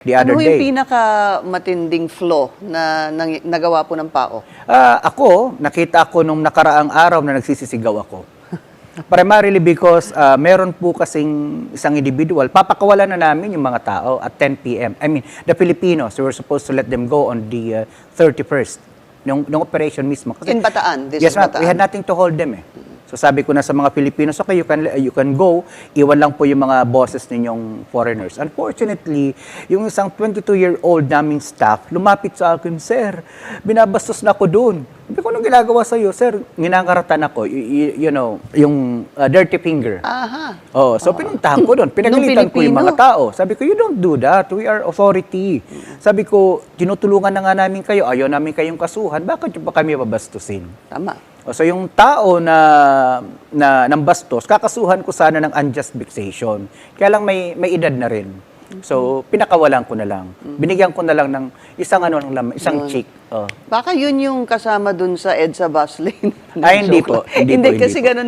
the other Ano yung day. pinakamatinding flaw na nagawa po ng PAO? Ako, nakita ko nung nakaraang araw na nagsisisigaw ako. Primarily because meron po kasing isang individual, papakawalan na namin yung mga tao at 10 p.m. I mean, the Filipinos, we were supposed to let them go on the 31st, nung operation mismo. Kasi, In Bataan? This yes, is ma'am, Bataan. we had nothing to hold them eh. So sabi ko na sa mga Filipinos, okay, you can go, iwan lang po yung mga bosses ninyong foreigners. Unfortunately, yung isang 22-year-old naming staff, lumapit sa akin, sir, binabastos na ako doon. Sabi ko, anong ginagawa sa'yo, sir? Nginangaratan ako, you know, yung dirty finger. Aha. Oh, so pinuntahan ko doon, pinagalitan ko yung mga tao. Sabi ko, you don't do that, we are authority. Sabi ko, tinutulungan na nga namin kayo, ayaw namin kayong kasuhan, bakit yung pa kami babastusin? Tama. So yung tao na ng bastos, kakasuhan ko sana ng unjust vexation. Kaya lang may edad na rin. So pinakawalan ko na lang. Binigyan ko na lang ng isang isang chick. Oh. Baka yun yung kasama dun sa EDSA bus lane. Ay, hindi po. Hindi kasi ganun